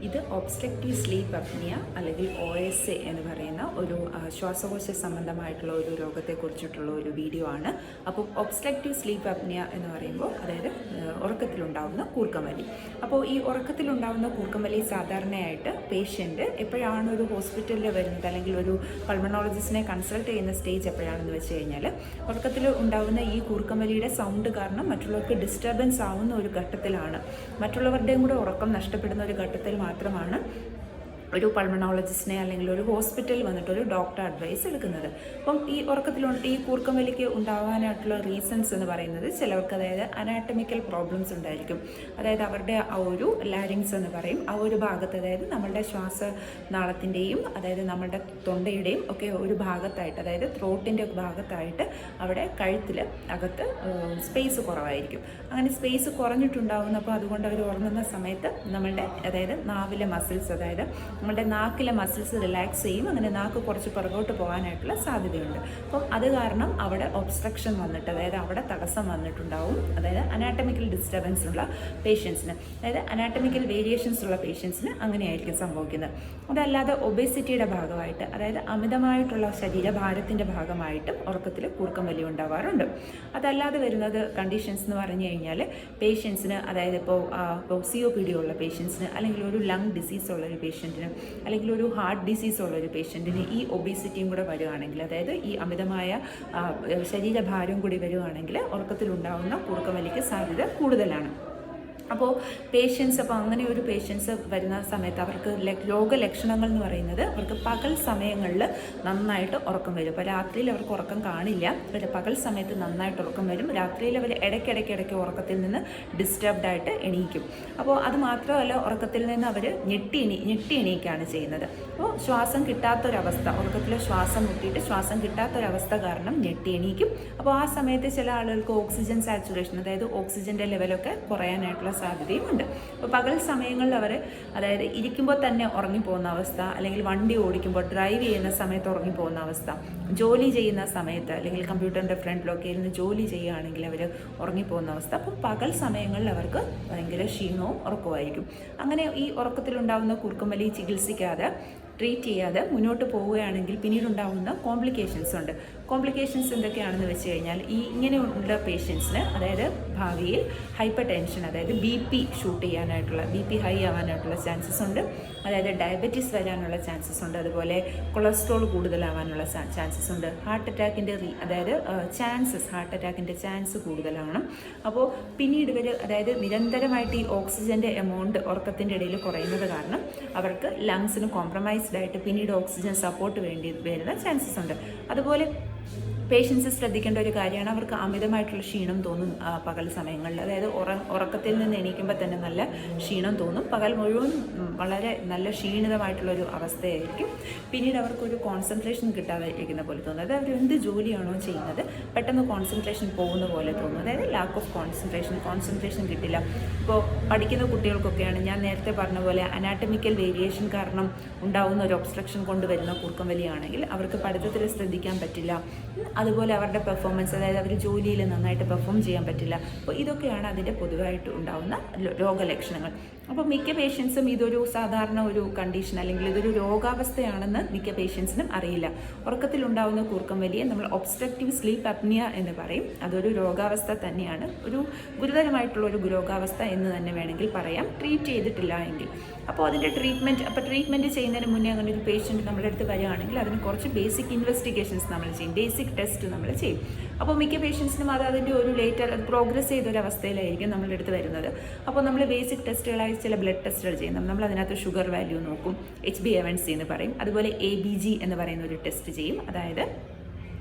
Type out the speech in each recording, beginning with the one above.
ഇത് obstructive sleep apnoea അല്ലെങ്കിൽ OSA എന്ന് പറയുന്ന ഒരു ശ്വാസകോശ സംബന്ധമായിട്ടുള്ള ഒരു രോഗത്തെക്കുറിച്ചിട്ടുള്ള ഒരു വീഡിയോ ആണ്. അപ്പോൾ ഒബ്സ്ട്രക്റ്റീവ് സ്ലീപ്പ് അപ്നിയ എന്ന് പറയുമ്പോൾ അതായത് ഉറക്കത്തിലുണ്ടാകുന്ന കൂർക്കംവലി. അപ്പോൾ ഈ ഉറക്കത്തിലുണ്ടാകുന്ന കൂർക്കംവലി സാധാരണയായിട്ട് പേഷ്യൻ്റ് എപ്പോഴാണ് ഒരു ഹോസ്പിറ്റലിൽ വരുന്നത് അല്ലെങ്കിൽ ഒരു പൾമണോളജിസ്റ്റിനെ കൺസൾട്ട് ചെയ്യുന്ന സ്റ്റേജ് എപ്പോഴാണെന്ന് വെച്ച് കഴിഞ്ഞാൽ ഉറക്കത്തിൽ ഉണ്ടാകുന്ന ഈ കൂർക്കംവലിയുടെ സൗണ്ട് കാരണം മറ്റുള്ളവർക്ക് ഡിസ്റ്റർബൻസ് ആവുന്ന ഒരു ഘട്ടത്തിലാണ്, മറ്റുള്ളവരുടെയും കൂടെ ഉറക്കം നഷ്ടപ്പെടുന്ന ഒരു ഘട്ടത്തിൽ മാത്രമാണ് ഒരു പൾമണോളജിസ്റ്റിനെ അല്ലെങ്കിൽ ഒരു ഹോസ്പിറ്റലിൽ വന്നിട്ട് ഒരു ഡോക്ടർ അഡ്വൈസ് എടുക്കുന്നത്. അപ്പം ഈ കൂർക്കംവലിക്ക് ഉണ്ടാകാനായിട്ടുള്ള റീസൺസ് എന്ന് പറയുന്നത് ചിലവർക്ക് അതായത് അനാറ്റമിക്കൽ പ്രോബ്ലംസ് ഉണ്ടായിരിക്കും. അതായത് അവരുടെ ആ ഒരു ലാരിങ്സ് എന്ന് പറയും, ആ ഒരു ഭാഗത്ത് അതായത് നമ്മളുടെ ശ്വാസനാളത്തിൻ്റെയും അതായത് നമ്മളുടെ തൊണ്ടയുടെയും ഒക്കെ ഒരു ഭാഗത്തായിട്ട് അതായത് ത്രോട്ടിൻ്റെ ഭാഗത്തായിട്ട് അവിടെ കഴുത്തിൽ അകത്ത് സ്പേസ് കുറവായിരിക്കും. അങ്ങനെ സ്പേസ് കുറഞ്ഞിട്ടുണ്ടാകുന്നപ്പോൾ അതുകൊണ്ട് അവർ ഉറങ്ങുന്ന സമയത്ത് നമ്മളുടെ അതായത് നാവിലെ മസിൽസ് അതായത് നമ്മുടെ നാക്കിലെ മസിൽസ് റിലാക്സ് ചെയ്യും. അങ്ങനെ നാക്ക് കുറച്ച് പുറകോട്ട് പോകാനായിട്ടുള്ള സാധ്യതയുണ്ട്. അപ്പം അത് കാരണം അവിടെ ഒബ്സ്ട്രക്ഷൻ വന്നിട്ട് അതായത് അവിടെ തടസ്സം വന്നിട്ടുണ്ടാവും. അതായത് അനാറ്റമിക്കൽ ഡിസ്റ്റർബൻസ് ഉള്ള പേഷ്യൻസിന് അതായത് അനാറ്റമിക്കൽ വേരിയേഷൻസ് ഉള്ള പേഷ്യൻസിന് അങ്ങനെയായിരിക്കും സംഭവിക്കുന്നത്. അതല്ലാതെ ഒബേസിറ്റിയുടെ ഭാഗമായിട്ട് അതായത് അമിതമായിട്ടുള്ള ശരീരഭാരത്തിൻ്റെ ഭാഗമായിട്ടും ഉറക്കത്തിൽ കൂർക്കംവലി ഉണ്ടാവാറുണ്ട്. അതല്ലാതെ വരുന്നത് കണ്ടീഷൻസ് എന്ന് പറഞ്ഞു കഴിഞ്ഞാൽ പേഷ്യൻസിന് അതായത് ഇപ്പോൾ COPD ഉള്ള പേഷ്യൻസിന് അല്ലെങ്കിൽ ഒരു ലങ് ഡിസീസ് ഉള്ള ഒരു പേഷ്യൻറ്റിന് അല്ലെങ്കിൽ ഒരു ഹാർട്ട് ഡിസീസ് ഉള്ള ഒരു പേഷ്യൻറ്റിന് ഈ ഒബേസിറ്റിയും കൂടെ വരികയാണെങ്കിൽ അതായത് ഈ അമിതമായ ശരീരഭാരം കൂടി വരികയാണെങ്കിൽ ഉറക്കത്തിലുണ്ടാകുന്ന കൂർക്കംവലിക്ക് സാധ്യത കൂടുതലാണ്. അപ്പോൾ അങ്ങനെ ഒരു പേഷ്യൻസ് വരുന്ന സമയത്ത് അവർക്ക് രോഗലക്ഷണങ്ങൾ എന്ന് പറയുന്നത് അവർക്ക് പകൽ സമയങ്ങളിൽ നന്നായിട്ട് ഉറക്കം വരും. അപ്പോൾ രാത്രിയിൽ അവർക്ക് ഉറക്കം കാണില്ല, പകൽ സമയത്ത് നന്നായിട്ട് ഉറക്കം വരും. രാത്രിയിൽ അവർ ഇടയ്ക്കിടയ്ക്ക് ഉറക്കത്തിൽ നിന്ന് ഡിസ്റ്റർബ്ഡ് ആയിട്ട് എണീക്കും. അപ്പോൾ അത് മാത്രമല്ല ഉറക്കത്തിൽ നിന്ന് അവർ ഞെട്ടി എണീക്കുകയാണ് ചെയ്യുന്നത്. അപ്പോൾ ശ്വാസം കിട്ടാത്തൊരവസ്ഥ, ഉറക്കത്തിൽ ശ്വാസം മുട്ടിയിട്ട് ശ്വാസം കിട്ടാത്തൊരവസ്ഥ കാരണം ഞെട്ടി എണീക്കും. അപ്പോൾ ആ സമയത്ത് ചില ആളുകൾക്ക് ഓക്സിജൻ സാച്ചുറേഷൻ അതായത് ഓക്സിജൻ്റെ ലെവലൊക്കെ കുറയാനായിട്ടുള്ള സാധ്യതയും ഉണ്ട്. അപ്പോൾ പകൽ സമയങ്ങളിൽ അവർ അതായത് ഇരിക്കുമ്പോൾ തന്നെ ഉറങ്ങിപ്പോകുന്ന അവസ്ഥ, അല്ലെങ്കിൽ വണ്ടി ഓടിക്കുമ്പോൾ ഡ്രൈവ് ചെയ്യുന്ന സമയത്ത് ഉറങ്ങിപ്പോകുന്ന അവസ്ഥ, ജോലി ചെയ്യുന്ന സമയത്ത് അല്ലെങ്കിൽ കമ്പ്യൂട്ടറിൻ്റെ ഫ്രണ്ടിലൊക്കെ ഇരുന്ന് ജോലി ചെയ്യുകയാണെങ്കിൽ അവർ ഉറങ്ങിപ്പോകുന്ന അവസ്ഥ. അപ്പം പകൽ സമയങ്ങളിൽ അവർക്ക് ഭയങ്കര ക്ഷീണവും ഉറക്കമായിരിക്കും. അങ്ങനെ ഈ ഉറക്കത്തിലുണ്ടാകുന്ന കൂർക്കംവലി ചികിത്സിക്കാതെ ട്രീറ്റ് ചെയ്യാതെ മുന്നോട്ട് പോവുകയാണെങ്കിൽ പിന്നീടുണ്ടാകുന്ന കോംപ്ലിക്കേഷൻസ് ഉണ്ട്. കോംപ്ലിക്കേഷൻസ് എന്തൊക്കെയാണെന്ന് വെച്ച് കഴിഞ്ഞാൽ ഇങ്ങനെയുള്ള പേഷ്യൻസിന് അതായത് ഭാവിയിൽ ഹൈപ്പർ ടെൻഷൻ അതായത് BP ഷൂട്ട് ചെയ്യാനായിട്ടുള്ള BP ഹൈ ആവാനായിട്ടുള്ള ചാൻസസ് ഉണ്ട്. അതായത് ഡയബറ്റീസ് വരാനുള്ള ചാൻസസ് ഉണ്ട്. അതുപോലെ കൊളസ്ട്രോൾ കൂടുതലാവാനുള്ള ചാൻസസ് ഉണ്ട്. ഹാർട്ട് അറ്റാക്കിൻ്റെ ഹാർട്ട് അറ്റാക്കിൻ്റെ ചാൻസ് കൂടുതലാണ്. അപ്പോൾ പിന്നീട് ഇവർ അതായത് നിരന്തരമായിട്ട് ഈ ഓക്സിജൻ്റെ എമൗണ്ട് ഉറക്കത്തിൻ്റെ ഇടയിൽ കുറയുന്നത് കാരണം അവർക്ക് ലങ്സിന് കോംപ്രമൈസ്ഡ് ആയിട്ട് പിന്നീട് ഓക്സിജൻ സപ്പോർട്ട് വേണ്ടി വരുന്ന ചാൻസസ് ഉണ്ട്. അതുപോലെ പേഷ്യൻസ് ശ്രദ്ധിക്കേണ്ട ഒരു കാര്യമാണ് അവർക്ക് അമിതമായിട്ടുള്ള ക്ഷീണം തോന്നും പകൽ സമയങ്ങളിൽ. അതായത് ഉറക്കത്തിൽ നിന്ന് എണീക്കുമ്പോൾ തന്നെ നല്ല ക്ഷീണം തോന്നും. പകൽ മുഴുവൻ വളരെ നല്ല ക്ഷീണിതമായിട്ടുള്ളൊരു അവസ്ഥയായിരിക്കും. പിന്നീട് അവർക്കൊരു കോൺസെൻട്രേഷൻ കിട്ടാതെ ഇരിക്കുന്ന പോലെ തോന്നും. അതായത് അവർ എന്ത് ജോലിയാണോ ചെയ്യുന്നത് പെട്ടെന്ന് കോൺസെൻട്രേഷൻ പോകുന്ന പോലെ തോന്നും. അതായത് ലാക്ക് ഓഫ് കോൺസെൻട്രേഷൻ കിട്ടില്ല. ഇപ്പോൾ പഠിക്കുന്ന കുട്ടികൾക്കൊക്കെയാണ് ഞാൻ നേരത്തെ പറഞ്ഞ പോലെ അനാറ്റമിക്കൽ വേരിയേഷൻ കാരണം ഉണ്ടാകുന്ന ഒരു ഒബ്സ്ട്രക്ഷൻ കൊണ്ടുവരുന്ന കൂർക്കംവലിയാണെങ്കിൽ അവർക്ക് പഠിത്തത്തിൽ ശ്രദ്ധിക്കാൻ പറ്റില്ല. അതുപോലെ അവരുടെ പെർഫോമൻസ് അതായത് അവർ ജോലിയിൽ നന്നായിട്ട് പെർഫോം ചെയ്യാൻ പറ്റില്ല. അപ്പോൾ ഇതൊക്കെയാണ് അതിൻ്റെ പൊതുവായിട്ട് ഉണ്ടാകുന്ന രോഗലക്ഷണങ്ങൾ. അപ്പോൾ മിക്ക പേഷ്യൻസും ഇതൊരു സാധാരണ ഒരു കണ്ടീഷൻ അല്ലെങ്കിൽ ഇതൊരു രോഗാവസ്ഥയാണെന്ന് മിക്ക പേഷ്യൻസിനും അറിയില്ല. ഉറക്കത്തിലുണ്ടാകുന്ന കൂർക്കംവലിയെ നമ്മൾ ഒബ്സ്ട്രക്റ്റീവ് സ്ലീപ്പ് അപ്നിയ എന്ന് പറയും. അതൊരു രോഗാവസ്ഥ തന്നെയാണ്, ഒരു ഗുരുതരമായിട്ടുള്ള ഒരു രോഗാവസ്ഥ എന്ന് തന്നെ വേണമെങ്കിൽ പറയാം, ട്രീറ്റ് ചെയ്തിട്ടില്ല എങ്കിൽ. അപ്പോൾ അതിൻ്റെ ട്രീറ്റ്മെൻറ്റ് ചെയ്യുന്നതിന് മുന്നേ അങ്ങനെ ഒരു പേഷ്യൻറ്റ് നമ്മുടെ അടുത്ത് വരികയാണെങ്കിൽ അതിന് കുറച്ച് ബേസിക് ഇൻവെസ്റ്റിഗേഷൻസ് നമ്മൾ ചെയ്യും, ബേസിക് ടെസ്റ്റ് നമ്മൾ ചെയ്യും. അപ്പോൾ മിക്ക പേഷ്യൻസിനും അതിൻ്റെ ഒരു പ്രോഗ്രസ് ചെയ്തൊരവസ്ഥയിലായിരിക്കും നമ്മളുടെ അടുത്ത് വരുന്നത്. അപ്പോൾ നമ്മൾ ബേസിക് ടെസ്റ്റുകളായി ചില ബ്ലഡ് ടെസ്റ്റുകൾ ചെയ്യുന്നു. നമ്മൾ അതിനകത്ത് ഷുഗർ വാല്യൂ നോക്കും, HbA1c എന്ന് പറയും. അതുപോലെ ABG എന്ന് പറയുന്ന ഒരു ടെസ്റ്റ് ചെയ്യും. അതായത്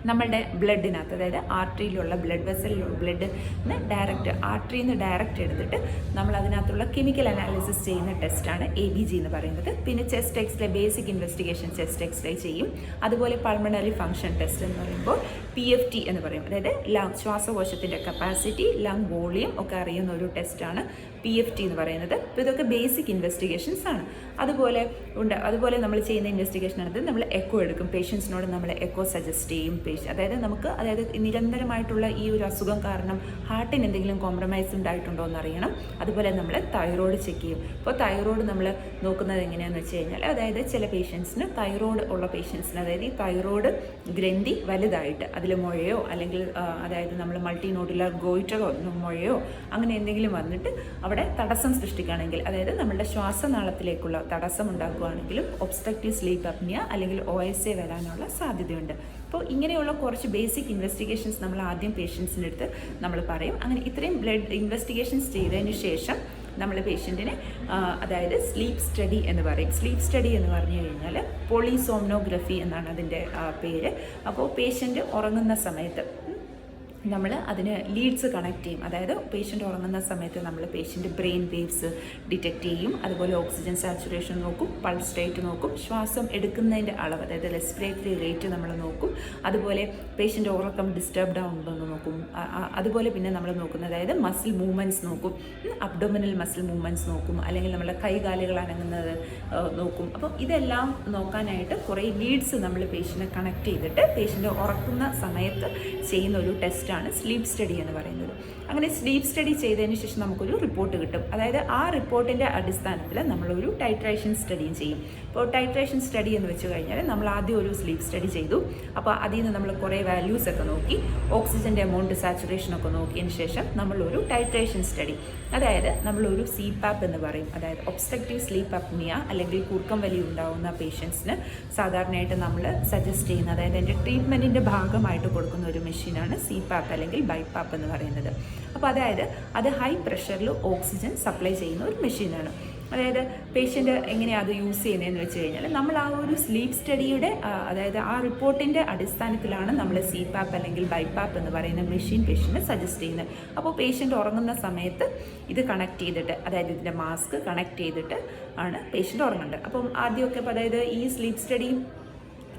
നമ്മളുടെ ബ്ലഡിനകത്ത് അതായത് ആർട്ടറിയിലുള്ള ബ്ലഡ് വെസലിലുള്ള ബ്ലഡിന് ആർട്ടറിയിൽ നിന്ന് ഡയറക്റ്റ് എടുത്തിട്ട് നമ്മൾ അതിനകത്തുള്ള കെമിക്കൽ അനാലിസിസ് ചെയ്യുന്ന ടെസ്റ്റാണ് ABG എന്ന് പറയുന്നത്. പിന്നെ chest x-ray, basic investigation chest x-ray ചെയ്യും. അതുപോലെ പൾമണറി ഫങ്ഷൻ ടെസ്റ്റ് എന്ന് പറയുമ്പോൾ PFT എന്ന് പറയും. അതായത് ശ്വാസകോശത്തിൻ്റെ കപ്പാസിറ്റി, ലങ് വോളിയം ഒക്കെ അറിയുന്ന ഒരു ടെസ്റ്റാണ് PFT എന്ന് പറയുന്നത്. അപ്പോൾ ഇതൊക്കെ ബേസിക് ഇൻവെസ്റ്റിഗേഷൻസ് ആണ്. അതുപോലെ നമ്മൾ ചെയ്യുന്ന ഇൻവെസ്റ്റിഗേഷൻ ആണ് നമ്മൾ എക്കോ എടുക്കും. പേഷ്യൻസിനോട് നമ്മൾ എക്കോ സജസ്റ്റ് ചെയ്യും. അതായത് നമുക്ക് നിരന്തരമായിട്ടുള്ള ഈ ഒരു അസുഖം കാരണം ഹാർട്ടിന് എന്തെങ്കിലും കോംപ്രമൈസ് ഉണ്ടായിട്ടുണ്ടോ എന്ന് അറിയണം. അതുപോലെ നമ്മൾ തൈറോയ്ഡ് ചെക്ക് ചെയ്യും. ഇപ്പോൾ തൈറോയ്ഡ് നമ്മൾ നോക്കുന്നത് എങ്ങനെയാണെന്ന് വെച്ച് കഴിഞ്ഞാൽ, അതായത് ചില പേഷ്യൻസിന് തൈറോയ്ഡ് ഉള്ള പേഷ്യൻസിന്, അതായത് ഈ തൈറോയ്ഡ് ഗ്രന്ഥി വലുതായിട്ട് അതിൽ മുഴയോ അല്ലെങ്കിൽ അതായത് നമ്മൾ മൾട്ടി നോഡുലർ ഗോയിറ്ററോ മുഴയോ അങ്ങനെ എന്തെങ്കിലും വന്നിട്ട് അവിടെ തടസ്സം സൃഷ്ടിക്കുകയാണെങ്കിൽ, അതായത് നമ്മളുടെ ശ്വാസനാളത്തിലേക്കുള്ള തടസ്സം ഉണ്ടാക്കുകയാണെങ്കിലും ഒബ്സ്ട്രക്റ്റീവ് സ്ലീപ്പ് അപ്നിയ അല്ലെങ്കിൽ OSA വരാനുള്ള സാധ്യതയുണ്ട്. അപ്പോൾ ഇങ്ങനെയുള്ള കുറച്ച് ബേസിക് ഇൻവെസ്റ്റിഗേഷൻസ് നമ്മൾ ആദ്യം പേഷ്യൻസിൻ്റെ അടുത്ത് നമ്മൾ പറയും. അങ്ങനെ ഇത്രയും ബ്ലഡ് ഇൻവെസ്റ്റിഗേഷൻസ് ചെയ്തതിന് ശേഷം നമ്മൾ പേഷ്യൻറ്റിനെ അതായത് സ്ലീപ്പ് സ്റ്റഡി എന്ന് പറയും. സ്ലീപ്പ് സ്റ്റഡി എന്ന് പറഞ്ഞു കഴിഞ്ഞാൽ പോളിസോംനോഗ്രഫി എന്നാണ് അതിൻ്റെ പേര്. അപ്പോൾ പേഷ്യൻ്റ് ഉറങ്ങുന്ന സമയത്ത് നമ്മൾ അതിന് ലീഡ്സ് കണക്ട് ചെയ്യും. അതായത് പേഷ്യൻ്റ് ഉറങ്ങുന്ന സമയത്ത് നമ്മൾ പേഷ്യൻ്റ് ബ്രെയിൻ വേവ്സ് ഡിറ്റക്റ്റ് ചെയ്യും. അതുപോലെ ഓക്സിജൻ സാച്ചുറേഷൻ നോക്കും, പൾസ് റേറ്റ് നോക്കും, ശ്വാസം എടുക്കുന്നതിൻ്റെ അളവ് അതായത് റെസ്പിറേറ്ററി റേറ്റ് നമ്മൾ നോക്കും. അതുപോലെ പേഷ്യൻ്റ് ഉറക്കം ഡിസ്റ്റർബ്ഡ് ആവുന്നുണ്ടോ നോക്കും. അതുപോലെ പിന്നെ നമ്മൾ നോക്കുന്നത് അതായത് മസിൽ മൂവ്മെൻറ്റ്സ് നോക്കും, അബ്ഡോമിനൽ മസിൽ മൂവ്മെൻറ്റ്സ് നോക്കും, അല്ലെങ്കിൽ നമ്മുടെ കൈകാലുകൾ അനങ്ങുന്നത് നോക്കും. അപ്പം ഇതെല്ലാം നോക്കാനായിട്ട് കുറേ ലീഡ്സ് നമ്മൾ പേഷ്യൻറ്റിനെ കണക്ട് ചെയ്തിട്ട് പേഷ്യൻ്റ് ഉറക്കുന്ന സമയത്ത് ചെയ്യുന്ന ഒരു ടെസ്റ്റ് സ്ലീപ്പ് സ്റ്റഡി എന്ന് പറയുന്നത്. അങ്ങനെ സ്ലീപ്പ് സ്റ്റഡി ചെയ്തതിന് ശേഷം നമുക്കൊരു റിപ്പോർട്ട് കിട്ടും. അതായത് ആ റിപ്പോർട്ടിൻ്റെ അടിസ്ഥാനത്തിൽ നമ്മളൊരു ടൈട്രേഷൻ സ്റ്റഡിയും ചെയ്യും. ഇപ്പോൾ ടൈട്രേഷൻ സ്റ്റഡി എന്ന് വെച്ച് കഴിഞ്ഞാൽ നമ്മൾ ആദ്യം ഒരു സ്ലീപ്പ് സ്റ്റഡി ചെയ്തു. അപ്പോൾ അതിൽ നിന്ന് നമ്മൾ കുറേ വാല്യൂസ് ഒക്കെ നോക്കി, ഓക്സിജൻ്റെ എമൗണ്ട് സാച്ചുറേഷൻ ഒക്കെ നോക്കിയതിന് ശേഷം നമ്മളൊരു ടൈട്രേഷൻ സ്റ്റഡി, അതായത് നമ്മളൊരു CPAP എന്ന് പറയും, അതായത് ഒബ്സ്ട്രക്റ്റീവ് സ്ലീപ്പ് അപ്നിയ അല്ലെങ്കിൽ കൂർക്കം വലി ഉണ്ടാകുന്ന പേഷ്യൻസിന് സാധാരണയായിട്ട് നമ്മൾ സജസ്റ്റ് ചെയ്യുന്ന, അതായത് എൻ്റെ ട്രീറ്റ്മെൻറ്റിൻ്റെ ഭാഗമായിട്ട് കൊടുക്കുന്ന ഒരു മെഷീനാണ് CPAP അല്ലെങ്കിൽ BiPAP എന്ന് പറയുന്നത്. അപ്പോൾ അതായത് അത് ഹൈ പ്രഷറിൽ ഓക്സിജൻ സപ്ലൈ ചെയ്യുന്ന ഒരു മെഷീനാണ്. അതായത് പേഷ്യൻ്റ് എങ്ങനെയാണ് അത് യൂസ് ചെയ്യുന്നതെന്ന് വെച്ച് കഴിഞ്ഞാൽ, നമ്മൾ ആ ഒരു സ്ലീപ്പ് സ്റ്റഡിയുടെ അതായത് ആ റിപ്പോർട്ടിൻ്റെ അടിസ്ഥാനത്തിലാണ് നമ്മൾ CPAP അല്ലെങ്കിൽ BiPAP എന്ന് പറയുന്ന മെഷീൻ പേഷ്യൻറ്റിന് സജസ്റ്റ് ചെയ്യുന്നത്. അപ്പോൾ പേഷ്യൻ്റ് ഉറങ്ങുന്ന സമയത്ത് ഇത് കണക്ട് ചെയ്തിട്ട്, അതായത് ഇതിൻ്റെ മാസ്ക് കണക്ട് ചെയ്തിട്ട് ആണ് പേഷ്യൻ്റ് ഉറങ്ങേണ്ടത്. അപ്പം ആദ്യമൊക്കെ അതായത് ഈ സ്ലീപ്പ് സ്റ്റഡി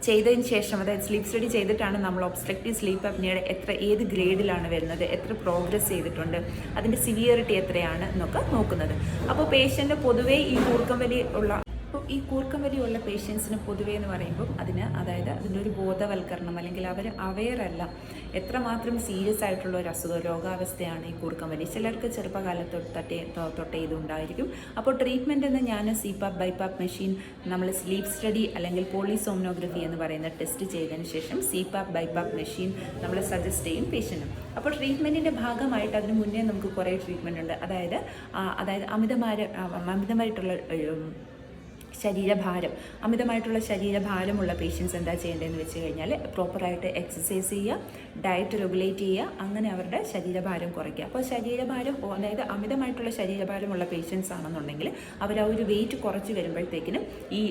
ചെയ്തതിന് ശേഷം, അതായത് സ്ലീപ്പ് സ്റ്റഡി ചെയ്തിട്ടാണ് നമ്മൾ ഒബ്സ്ട്രക്റ്റീവ് സ്ലീപ്പ് അപ്നിയയുടെ ഏത് ഗ്രേഡിലാണ് വരുന്നത്, എത്ര പ്രോഗ്രസ് ചെയ്തിട്ടുണ്ട്, അതിൻ്റെ സിവിയറിറ്റി എത്രയാണ് എന്നൊക്കെ നോക്കുന്നത്. അപ്പോൾ പേഷ്യൻ്റ് പൊതുവേ ഈ കൂർക്കം വലി ഉള്ള ഈ കൂർക്കം വലിയുള്ള പേഷ്യൻസിന് പൊതുവേ എന്ന് പറയുമ്പോൾ അതായത് അതിൻ്റെ ഒരു ബോധവൽക്കരണം, അല്ലെങ്കിൽ അവർ അവെയറല്ല എത്രമാത്രം സീരിയസ് ആയിട്ടുള്ള ഒരു രോഗാവസ്ഥയാണ് ഈ കൂർക്കം വലി. ചിലർക്ക് ചെറുപ്പകാലത്ത് തൊട്ടേ ഇതുണ്ടായിരിക്കും. അപ്പോൾ ട്രീറ്റ്മെൻറ്റ് എന്ന് ഞാൻ CPAP BiPAP മെഷീൻ നമ്മൾ സ്ലീപ്പ് സ്റ്റഡി അല്ലെങ്കിൽ പോളിസോംനോഗ്രഫി എന്ന് പറയുന്ന ടെസ്റ്റ് ചെയ്തതിന് ശേഷം CPAP BiPAP മെഷീൻ നമ്മൾ സജസ്റ്റ് ചെയ്യും പേഷ്യൻറ്റും. അപ്പോൾ ട്രീറ്റ്മെൻറ്റിൻ്റെ ഭാഗമായിട്ട് അതിന് മുന്നേ നമുക്ക് കുറേ ട്രീറ്റ്മെൻറ്റ് ഉണ്ട്. അതായത് അമിതമായിട്ടുള്ള അമിതമായിട്ടുള്ള ശരീരഭാരമുള്ള പേഷ്യൻസ് എന്താ ചെയ്യേണ്ടതെന്ന് വെച്ച് കഴിഞ്ഞാൽ, പ്രോപ്പറായിട്ട് എക്സസൈസ് ചെയ്യുക, ഡയറ്റ് റെഗുലേറ്റ് ചെയ്യുക, അങ്ങനെ അവരുടെ ശരീരഭാരം കുറയ്ക്കുക. അപ്പോൾ ശരീരഭാരം, അതായത് അമിതമായിട്ടുള്ള ശരീരഭാരമുള്ള പേഷ്യൻസ് ആണെന്നുണ്ടെങ്കിൽ അവർ ആ ഒരു വെയിറ്റ് കുറച്ച് വരുമ്പോഴത്തേക്കിനും ഈ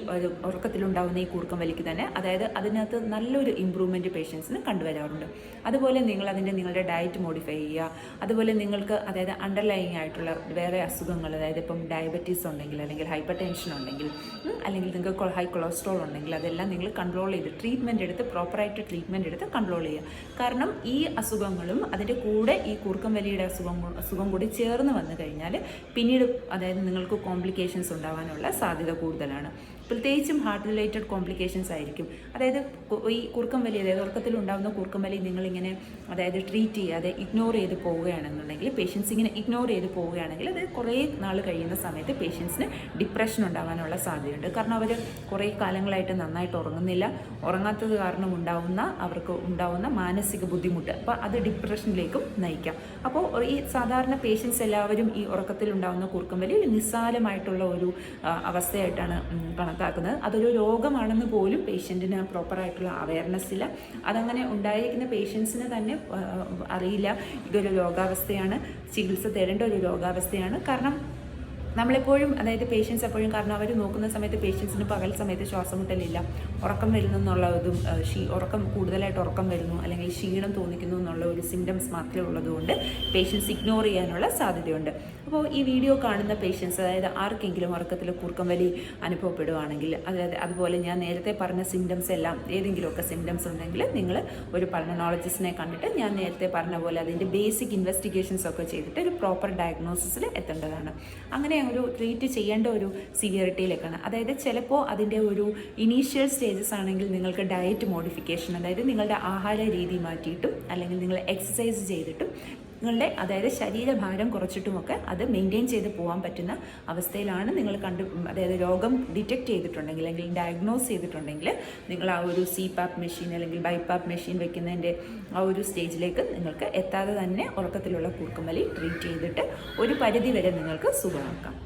ഉറക്കത്തിലുണ്ടാകുന്ന ഈ കൂർക്കം വലിക്ക് തന്നെ, അതായത് അതിനകത്ത് നല്ലൊരു ഇമ്പ്രൂവ്മെൻറ്റ് പേഷ്യൻസിന് കണ്ടുവരാറുണ്ട്. അതുപോലെ നിങ്ങളുടെ ഡയറ്റ് മോഡിഫൈ ചെയ്യുക. അതുപോലെ നിങ്ങൾക്ക് അതായത് അണ്ടർലൈങ് ആയിട്ടുള്ള വേറെ അസുഖങ്ങൾ, അതായത് ഇപ്പം ഡയബറ്റീസ് ഉണ്ടെങ്കിൽ, അല്ലെങ്കിൽ ഹൈപ്പർ ടെൻഷൻ ഉണ്ടെങ്കിൽ, അല്ലെങ്കിൽ നിങ്ങൾക്ക് ഹൈ കൊളസ്ട്രോൾ ഉണ്ടെങ്കിൽ, അതെല്ലാം നിങ്ങൾ കൺട്രോൾ ചെയ്ത് പ്രോപ്പറായിട്ട് ട്രീറ്റ്മെൻറ്റ് എടുത്ത് കൺട്രോൾ ചെയ്യുക. കാരണം ഈ അസുഖങ്ങളും അതിൻ്റെ കൂടെ ഈ കൂർക്കം വലിയുടെ അസുഖം കൂടി ചേർന്ന് വന്നു കഴിഞ്ഞാൽ പിന്നീട് അതായത് നിങ്ങൾക്ക് കോംപ്ലിക്കേഷൻസ് ഉണ്ടാകാനുള്ള സാധ്യത കൂടുതലാണ്. പ്രത്യേകിച്ചും ഹാർട്ട് റിലേറ്റഡ് കോംപ്ലിക്കേഷൻസ് ആയിരിക്കും. അതായത് ഈ കൂർക്കം വലി, അതായത് ഉറക്കത്തിലുണ്ടാകുന്ന കൂർക്കം വലി നിങ്ങളിങ്ങനെ അതായത് ട്രീറ്റ് ചെയ്യാതെ ഇഗ്നോർ ചെയ്ത് പോവുകയാണെന്നുണ്ടെങ്കിൽ, പേഷ്യൻസ് ഇങ്ങനെ ഇഗ്നോർ ചെയ്ത് പോവുകയാണെങ്കിൽ അത് കുറേ നാൾ കഴിയുന്ന സമയത്ത് പേഷ്യൻസിന് ഡിപ്രഷൻ ഉണ്ടാകാനുള്ള സാധ്യതയുണ്ട്. കാരണം അവർ കുറേ കാലങ്ങളായിട്ട് നന്നായിട്ട് ഉറങ്ങുന്നില്ല, ഉറങ്ങാത്തത് കാരണം അവർക്ക് ഉണ്ടാവുന്ന മാനസിക ബുദ്ധിമുട്ട്, അപ്പോൾ അത് ഡിപ്രഷനിലേക്കും നയിക്കാം. അപ്പോൾ ഈ സാധാരണ പേഷ്യൻസ് എല്ലാവരും ഈ ഉറക്കത്തിലുണ്ടാകുന്ന കൂർക്കം വലി ഒരു നിസ്സാരമായിട്ടുള്ള ഒരു അവസ്ഥയായിട്ടാണ് കണക്കാക്കുന്നത്. അതൊരു രോഗമാണെന്ന് പോലും പേഷ്യൻറ്റിന് പ്രോപ്പറായിട്ടുള്ള അവയർനെസ് ഇല്ല. അതങ്ങനെ ഉണ്ടായിരിക്കുന്ന പേഷ്യൻസിന് തന്നെ അറിയില്ല ഇതൊരു രോഗാവസ്ഥയാണ്, ചികിത്സ തേടേണ്ട ഒരു രോഗാവസ്ഥയാണ്. കാരണം നമ്മളെപ്പോഴും അതായത് പേഷ്യൻസ് എപ്പോഴും, കാരണം അവർ നോക്കുന്ന സമയത്ത് പേഷ്യൻസിന് പകൽ സമയത്ത് ശ്വാസം മുട്ടലില്ല, ഉറക്കം വരുന്നു എന്നുള്ള ഇതും കൂടുതലായിട്ട് ഉറക്കം വരുന്നു അല്ലെങ്കിൽ ക്ഷീണം തോന്നിക്കുന്നു എന്നുള്ള ഒരു സിംറ്റംസ് മാത്രമേ ഉള്ളതുകൊണ്ട് പേഷ്യൻസ് ഇഗ്നോർ ചെയ്യാനുള്ള സാധ്യതയുണ്ട്. അപ്പോൾ ഈ വീഡിയോ കാണുന്ന പേഷ്യൻസ്, അതായത് ആർക്കെങ്കിലും ഉറക്കത്തിൽ കൂർക്കം വലി അനുഭവപ്പെടുകയാണെങ്കിൽ, അതായത് അതുപോലെ ഞാൻ നേരത്തെ പറഞ്ഞ സിംറ്റംസ് എല്ലാം ഏതെങ്കിലുമൊക്കെ സിംറ്റംസ് ഉണ്ടെങ്കിൽ നിങ്ങൾ ഒരു പൾമണോളജിസ്റ്റിനെ കണ്ടിട്ട് ഞാൻ നേരത്തെ പറഞ്ഞ പോലെ അതിൻ്റെ ബേസിക് ഇൻവെസ്റ്റിഗേഷൻസ് ഒക്കെ ചെയ്തിട്ട് ഒരു പ്രോപ്പർ ഡയഗ്നോസിസിൽ എത്തേണ്ടതാണ്. അങ്ങനെ ഒരു ട്രീറ്റ് ചെയ്യേണ്ട ഒരു സിവിയറിറ്റിയിലേക്കാണ്. അതായത് ചിലപ്പോൾ അതിൻ്റെ ഒരു ഇനീഷ്യൽ സ്റ്റേജസ് ആണെങ്കിൽ നിങ്ങൾക്ക് ഡയറ്റ് മോഡിഫിക്കേഷൻ, അതായത് നിങ്ങളുടെ ആഹാര രീതി മാറ്റിയിട്ടും അല്ലെങ്കിൽ നിങ്ങൾ എക്സസൈസ് ചെയ്തിട്ടും നിങ്ങളുടെ അതായത് ശരീരഭാരം കുറച്ചിട്ടുമൊക്കെ അത് മെയിൻറ്റെയിൻ ചെയ്ത് പോകാൻ പറ്റുന്ന അവസ്ഥയിലാണ് നിങ്ങൾ അതായത് രോഗം ഡിറ്റക്റ്റ് ചെയ്തിട്ടുണ്ടെങ്കിൽ അല്ലെങ്കിൽ ഡയഗ്നോസ് ചെയ്തിട്ടുണ്ടെങ്കിൽ നിങ്ങൾ ആ ഒരു CPAP മെഷീൻ അല്ലെങ്കിൽ BiPAP മെഷീൻ വെക്കുന്നതിൻ്റെ ആ ഒരു സ്റ്റേജിലേക്ക് നിങ്ങൾക്ക് എത്താതെ തന്നെ ഉറക്കത്തിലുള്ള കൂർക്കം വലി ട്രീറ്റ് ചെയ്തിട്ട് ഒരു പരിധി വരെ നിങ്ങൾക്ക് സുഖമാക്കാം.